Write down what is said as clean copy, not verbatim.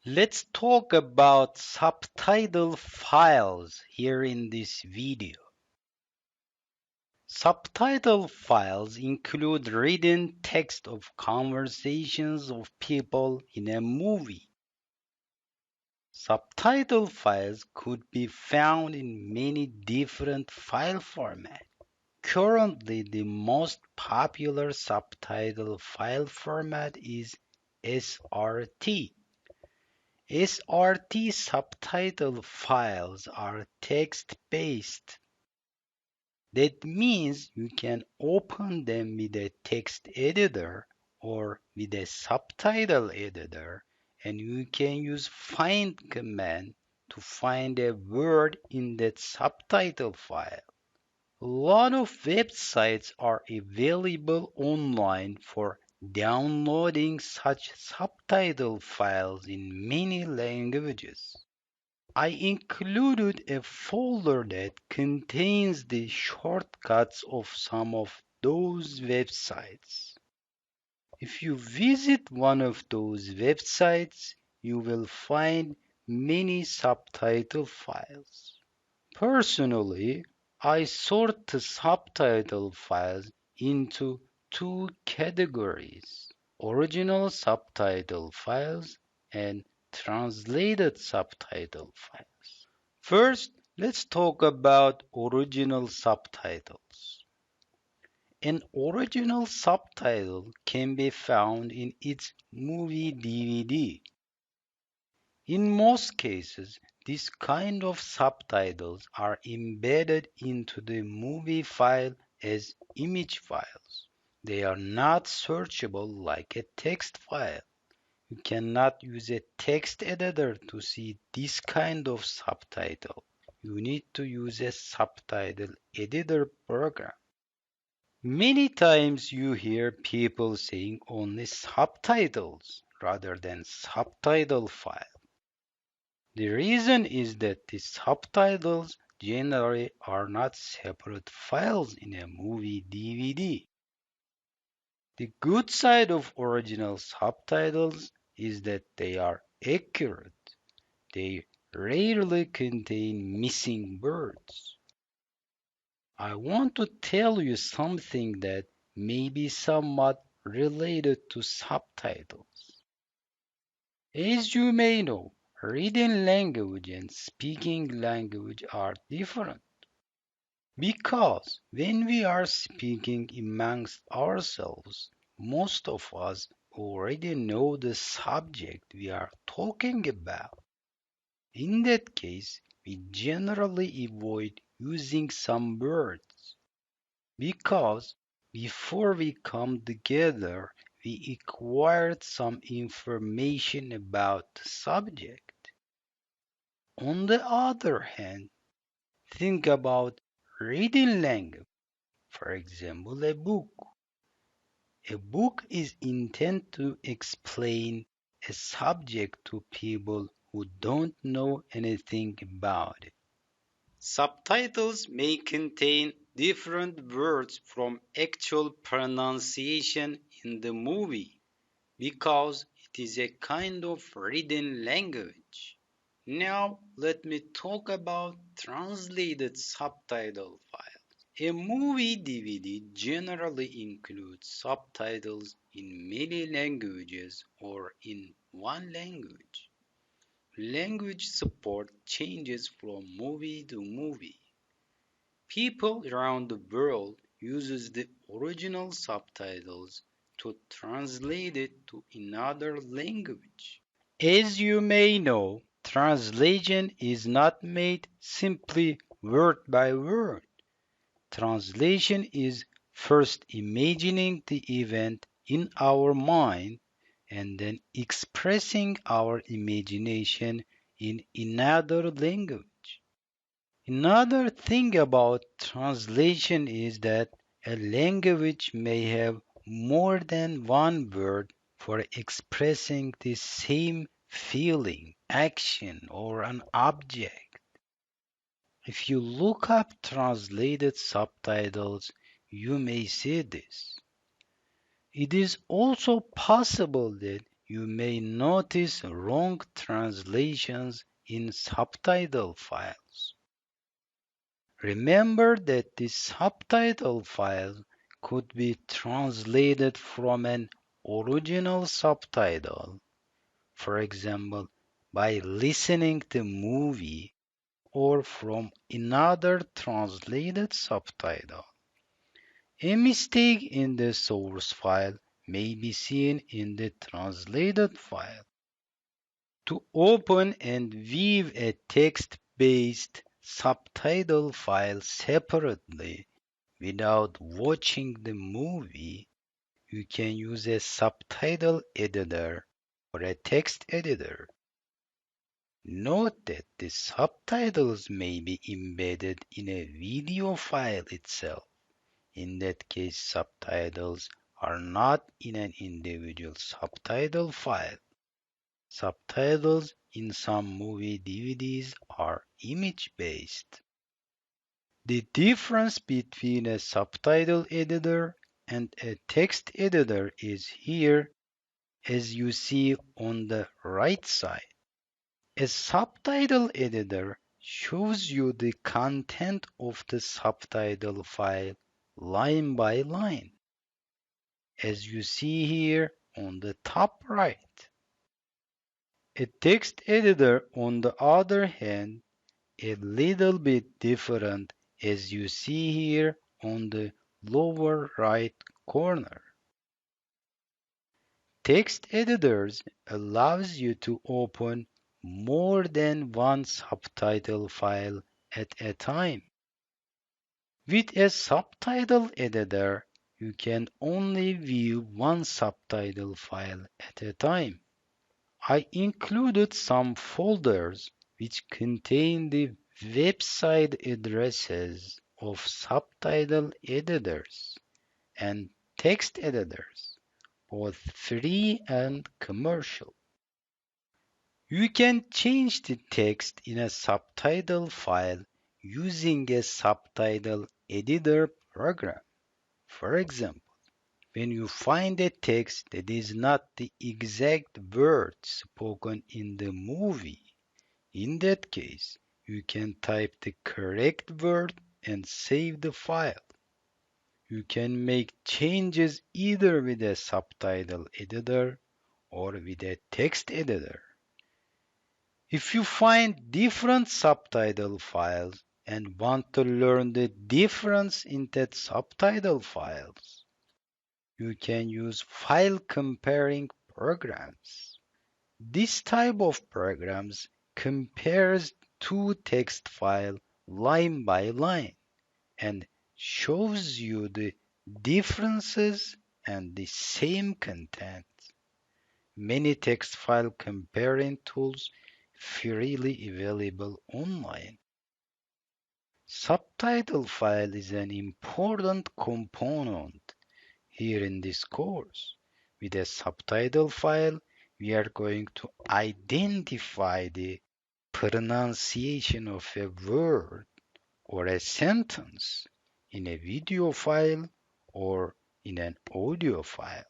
Let's talk about subtitle files here in this video. Subtitle files include written text of conversations of people in a movie. Subtitle files could be found in many different file formats. Currently, the most popular subtitle file format is SRT. SRT subtitle files are text-based. That means you can open them with a text editor or with a subtitle editor, and you can use find command to find a word in that subtitle file. A lot of websites are available online for downloading such subtitle files in many languages. I included a folder that contains the shortcuts of some of those websites. If you visit one of those websites, you will find many subtitle files. Personally, I sort the subtitle files into two categories: original subtitle files and translated subtitle files. First, let's talk about original subtitles. An original subtitle can be found in its movie DVD. In most cases, this kind of subtitles are embedded into the movie file as image files. They are not searchable like a text file. You cannot use a text editor to see this kind of subtitle. You need to use a subtitle editor program. Many times you hear people saying only subtitles rather than subtitle file. The reason is that the subtitles generally are not separate files in a movie DVD. The good side of original subtitles is that they are accurate. They rarely contain missing words. I want to tell you something that may be somewhat related to subtitles. As you may know, reading language and speaking language are different. Because when we are speaking amongst ourselves, most of us already know the subject we are talking about. In that case, we generally avoid using some words because before we come together, we acquired some information about the subject. On the other hand, think about reading language, for example, a book. A book is intended to explain a subject to people who don't know anything about it. Subtitles may contain different words from actual pronunciation in the movie because it is a kind of written language. Now let me talk about translated subtitle files. A movie DVD generally includes subtitles in many languages or in one language. Language support changes from movie to movie. People around the world uses the original subtitles to translate it to another language. As you may know, translation is not made simply word by word. Translation is first imagining the event in our mind and then expressing our imagination in another language. Another thing about translation is that a language may have more than one word for expressing the same feeling, action, or an object. If you look up translated subtitles, you may see this. It is also possible that you may notice wrong translations in subtitle files. Remember that the subtitle file could be translated from an original subtitle, for example, by listening to movie, or from another translated subtitle. A mistake in the source file may be seen in the translated file. To open and view a text-based subtitle file separately without watching the movie, you can use a subtitle editor or a text editor. Note that the subtitles may be embedded in a video file itself. In that case, subtitles are not in an individual subtitle file. Subtitles in some movie DVDs are image-based. The difference between a subtitle editor and a text editor is here, as you see on the right side. A subtitle editor shows you the content of the subtitle file line by line, as you see here on the top right. A text editor, on the other hand, a little bit different, as you see here on the lower right corner. Text editors allows you to open more than one subtitle file at a time. With a subtitle editor, you can only view one subtitle file at a time. I included some folders which contain the website addresses of subtitle editors and text editors, both free and commercial. You can change the text in a subtitle file using a subtitle editor program. For example, when you find a text that is not the exact words spoken in the movie, in that case, you can type the correct word and save the file. You can make changes either with a subtitle editor or with a text editor. If you find different subtitle files and want to learn the difference in that subtitle files, you can use file comparing programs. This type of programs compares two text files line by line and shows you the differences and the same content. Many text file comparing tools freely available online. Subtitle file is an important component here in this course. With a subtitle file, we are going to identify the pronunciation of a word or a sentence in a video file or in an audio file.